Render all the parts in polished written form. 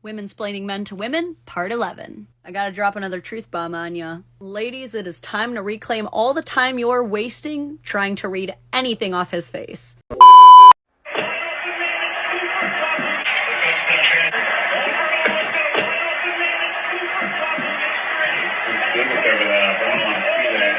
Womansplaining Men to Women, Part 11. I gotta drop another truth bomb on ya. Ladies, it is time to reclaim all the time you're wasting trying to read anything off his face. It's good with over that. I don't want to see that.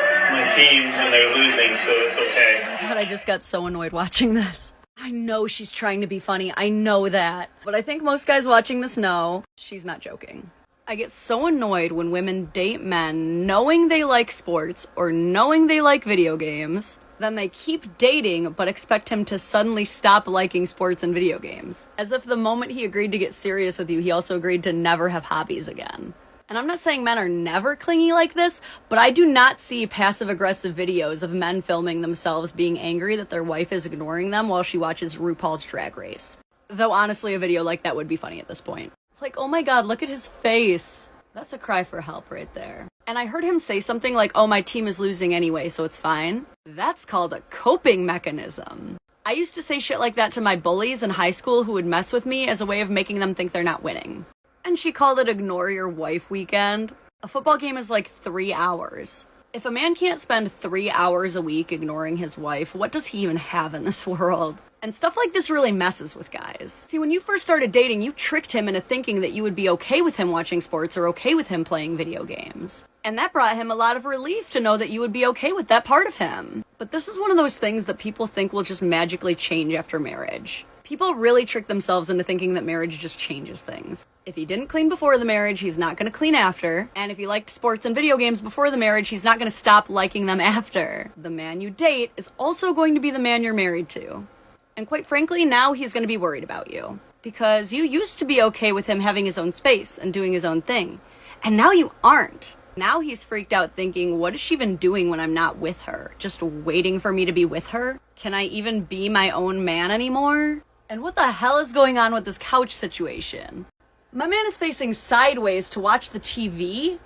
It's my team and they're losing, so it's okay. God, I just got so annoyed watching this. I know she's trying to be funny, I know that. But I think most guys watching this know she's not joking. I get so annoyed when women date men knowing they like sports or knowing they like video games, then they keep dating but expect him to suddenly stop liking sports and video games. As if the moment he agreed to get serious with you, he also agreed to never have hobbies again. And I'm not saying men are never clingy like this, but I do not see passive-aggressive videos of men filming themselves being angry that their wife is ignoring them while she watches RuPaul's Drag Race. Though honestly, a video like that would be funny at this point. Like, oh my god, look at his face. That's a cry for help right there. And I heard him say something like, oh, my team is losing anyway, so it's fine. That's called a coping mechanism. I used to say shit like that to my bullies in high school who would mess with me as a way of making them think they're not winning. And she called it ignore your wife weekend. A football game is like 3 hours. If a man can't spend 3 hours a week ignoring his wife, what does he even have in this world? And stuff like this really messes with guys. See, when you first started dating, you tricked him into thinking that you would be okay with him watching sports or okay with him playing video games. And that brought him a lot of relief to know that you would be okay with that part of him. But this is one of those things that people think will just magically change after marriage. People really trick themselves into thinking that marriage just changes things. If he didn't clean before the marriage, he's not going to clean after. And if he liked sports and video games before the marriage, he's not going to stop liking them after. The man you date is also going to be the man you're married to. And quite frankly, now he's going to be worried about you. Because you used to be okay with him having his own space and doing his own thing. And now you aren't. Now he's freaked out thinking, what is she even doing when I'm not with her? Just waiting for me to be with her? Can I even be my own man anymore? And what the hell is going on with this couch situation? My man is facing sideways to watch the TV?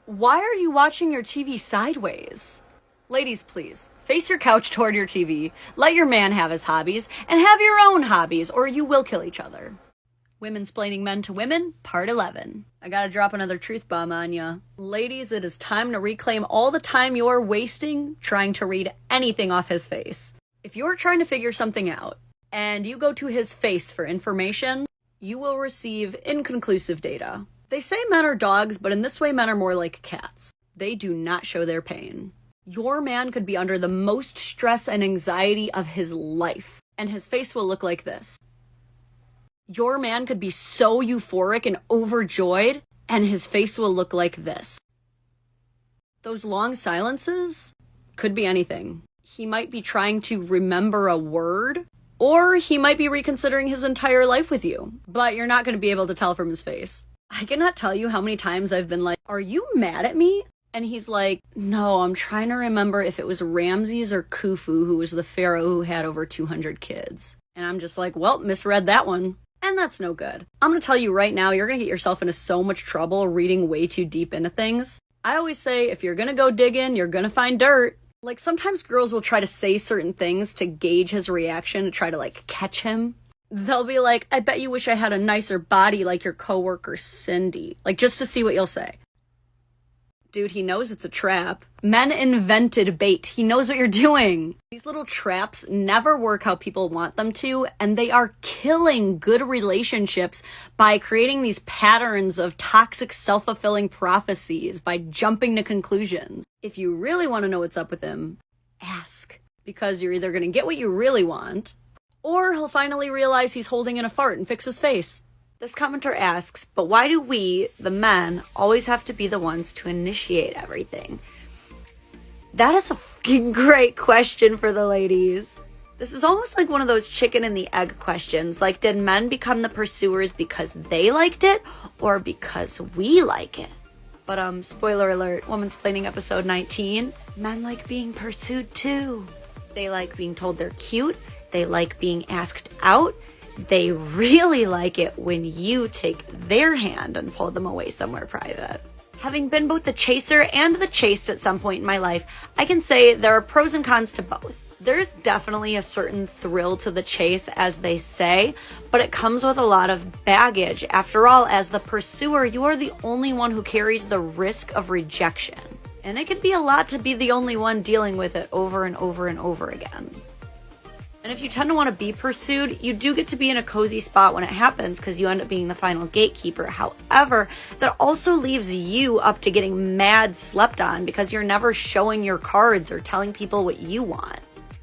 Why are you watching your TV sideways? Ladies, please, face your couch toward your TV, let your man have his hobbies, and have your own hobbies, or you will kill each other. Womansplaining Men to Women, Part 11. I gotta drop another truth bomb on ya. Ladies, it is time to reclaim all the time you're wasting trying to read anything off his face. If you're trying to figure something out, and you go to his face for information, you will receive inconclusive data. They say men are dogs, but in this way men are more like cats. They do not show their pain. Your man could be under the most stress and anxiety of his life, and his face will look like this. Your man could be so euphoric and overjoyed, and his face will look like this. Those long silences could be anything. He might be trying to remember a word, or he might be reconsidering his entire life with you, but you're not going to be able to tell from his face. I cannot tell you how many times I've been like, are you mad at me? And he's like, no, I'm trying to remember if it was Ramses or Khufu who was the pharaoh who had over 200 kids. And I'm just like, well, misread that one. And that's no good. I'm going to tell you right now, you're going to get yourself into so much trouble reading way too deep into things. I always say, if you're going to go digging, you're going to find dirt. Like, sometimes girls will try to say certain things to gauge his reaction, to try to, like, catch him. They'll be like, I bet you wish I had a nicer body like your coworker Cindy. Like, just to see what you'll say. Dude, he knows it's a trap. Men invented bait. He knows what you're doing. These little traps never work how people want them to, and they are killing good relationships by creating these patterns of toxic self-fulfilling prophecies, by jumping to conclusions. If you really want to know what's up with him, ask. Because you're either going to get what you really want, or he'll finally realize he's holding in a fart and fix his face. This commenter asks, but why do we, the men, always have to be the ones to initiate everything? That is a fucking great question for the ladies. This is almost like one of those chicken and the egg questions. Like, did men become the pursuers because they liked it, or because we like it? But, spoiler alert, Womansplaining episode 19, men like being pursued too. They like being told they're cute. They like being asked out. They really like it when you take their hand and pull them away somewhere private. Having been both the chaser and the chased at some point in my life, I can say there are pros and cons to both. There's definitely a certain thrill to the chase, as they say, but it comes with a lot of baggage. After all, as the pursuer, you are the only one who carries the risk of rejection. And it can be a lot to be the only one dealing with it over and over and over again. And if you tend to want to be pursued, you do get to be in a cozy spot when it happens because you end up being the final gatekeeper. However, that also leaves you up to getting mad slept on because you're never showing your cards or telling people what you want.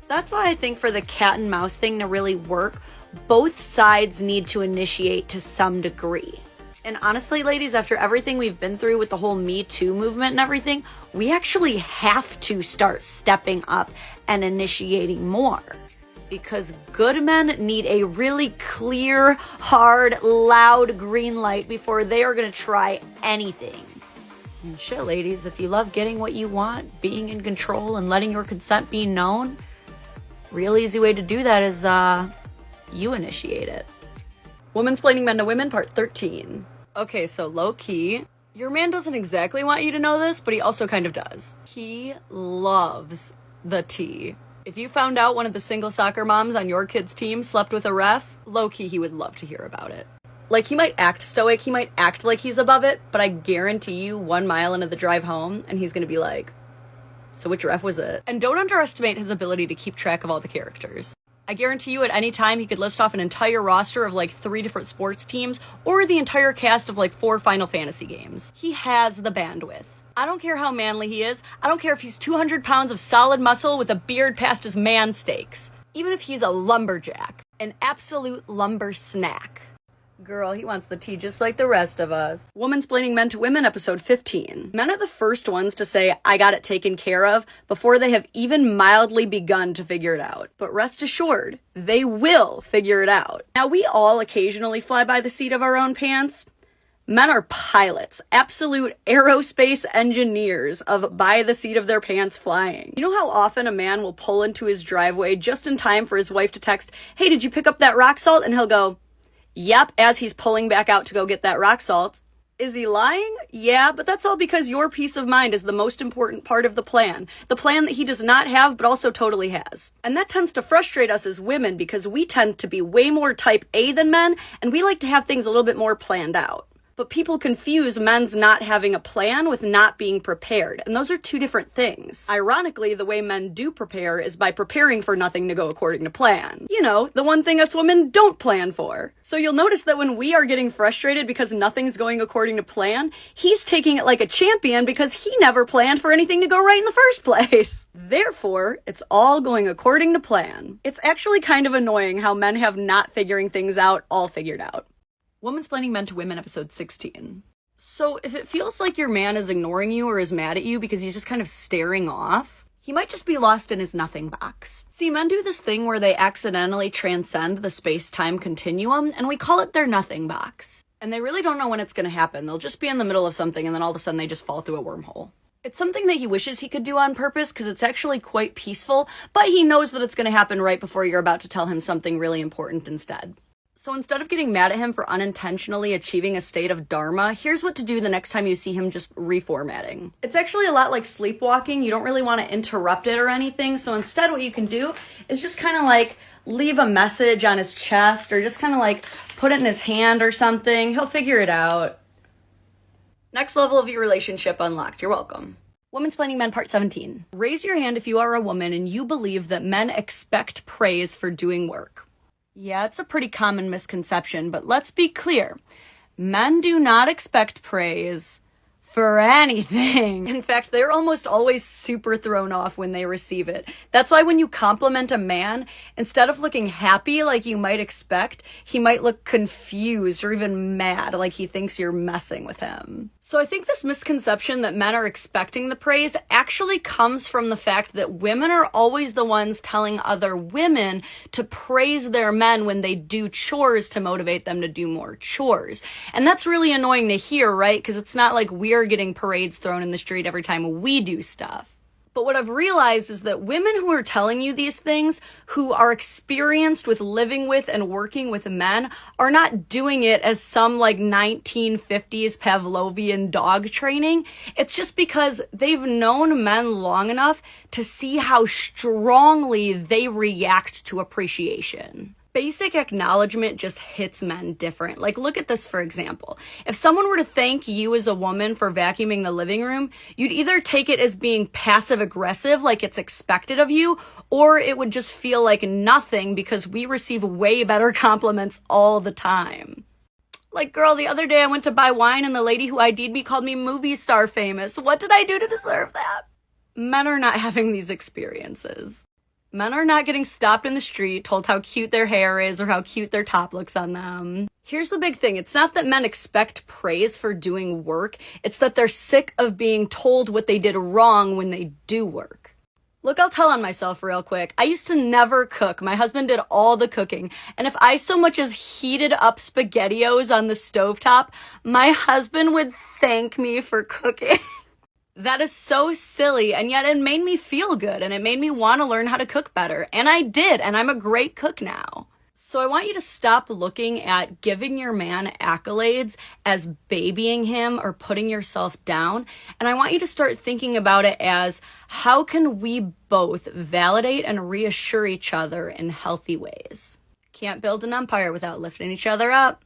That's why I think for the cat and mouse thing to really work, both sides need to initiate to some degree. And honestly, ladies, after everything we've been through with the whole Me Too movement and everything, we actually have to start stepping up and initiating more. Because good men need a really clear, hard, loud green light before they are going to try anything. And shit, ladies, if you love getting what you want, being in control, and letting your consent be known, real easy way to do that is, you initiate it. Womansplaining Men to Women, part 13. Okay, so low-key, your man doesn't exactly want you to know this, but he also kind of does. He loves the tea. If you found out one of the single soccer moms on your kid's team slept with a ref, low-key, he would love to hear about it. Like, he might act stoic, he might act like he's above it, but I guarantee you 1 mile into the drive home, and he's gonna be like, so which ref was it? And don't underestimate his ability to keep track of all the characters. I guarantee you at any time he could list off an entire roster of like 3 different sports teams or the entire cast of like 4 Final Fantasy games. He has the bandwidth. I don't care how manly he is. I don't care if he's 200 pounds of solid muscle with a beard past his man steaks. Even if he's a lumberjack, an absolute lumber snack. Girl, he wants the tea just like the rest of us. Womansplaining Men to Women, episode 15. Men are the first ones to say, I got it taken care of, before they have even mildly begun to figure it out. But rest assured, they will figure it out. Now, we all occasionally fly by the seat of our own pants. Men are pilots, absolute aerospace engineers of by the seat of their pants flying. You know how often a man will pull into his driveway just in time for his wife to text, hey, did you pick up that rock salt? And he'll go, yep, as he's pulling back out to go get that rock salt. Is he lying? Yeah, but that's all because your peace of mind is the most important part of the plan. The plan that he does not have, but also totally has. And that tends to frustrate us as women because we tend to be way more type A than men, and we like to have things a little bit more planned out. But people confuse men's not having a plan with not being prepared, and those are 2 different things. Ironically, the way men do prepare is by preparing for nothing to go according to plan. You know, the one thing us women don't plan for. So you'll notice that when we are getting frustrated because nothing's going according to plan, he's taking it like a champion because he never planned for anything to go right in the first place. Therefore, it's all going according to plan. It's actually kind of annoying how men have not figuring things out all figured out. Womansplaining Men to Women, episode 16. So if it feels like your man is ignoring you or is mad at you because he's just kind of staring off, he might just be lost in his nothing box. See, men do this thing where they accidentally transcend the space-time continuum, and we call it their nothing box. And they really don't know when it's going to happen. They'll just be in the middle of something, and then all of a sudden they just fall through a wormhole. It's something that he wishes he could do on purpose because it's actually quite peaceful, but he knows that it's going to happen right before you're about to tell him something really important instead. So instead of getting mad at him for unintentionally achieving a state of dharma, here's what to do the next time you see him just reformatting. It's actually a lot like sleepwalking. You don't really want to interrupt it or anything. So instead what you can do is just kind of like leave a message on his chest or just kind of like put it in his hand or something. He'll figure it out. Next level of your relationship unlocked. You're welcome. Womansplaining Men, part 17. Raise your hand if you are a woman and you believe that men expect praise for doing work. Yeah, it's a pretty common misconception, but let's be clear. Men do not expect praise for anything. In fact, they're almost always super thrown off when they receive it. That's why when you compliment a man, instead of looking happy like you might expect, he might look confused or even mad like he thinks you're messing with him. So I think this misconception that men are expecting the praise actually comes from the fact that women are always the ones telling other women to praise their men when they do chores to motivate them to do more chores. And that's really annoying to hear, right? Because it's not like we're getting parades thrown in the street every time we do stuff. But what I've realized is that women who are telling you these things, who are experienced with living with and working with men, are not doing it as some like 1950s Pavlovian dog training. It's just because they've known men long enough to see how strongly they react to appreciation. Basic acknowledgement just hits men different. Like, look at this, for example. If someone were to thank you as a woman for vacuuming the living room, you'd either take it as being passive aggressive, like it's expected of you, or it would just feel like nothing because we receive way better compliments all the time. Like, girl, the other day I went to buy wine and the lady who ID'd me called me movie star famous. What did I do to deserve that? Men are not having these experiences. Men are not getting stopped in the street, told how cute their hair is or how cute their top looks on them. Here's the big thing. It's not that men expect praise for doing work. It's that they're sick of being told what they did wrong when they do work. Look, I'll tell on myself real quick. I used to never cook. My husband did all the cooking. And if I so much as heated up SpaghettiOs on the stovetop, my husband would thank me for cooking. That is so silly, and yet it made me feel good, and it made me want to learn how to cook better. And I did, and I'm a great cook now. So I want you to stop looking at giving your man accolades as babying him or putting yourself down. And I want you to start thinking about it as, how can we both validate and reassure each other in healthy ways? Can't build an empire without lifting each other up.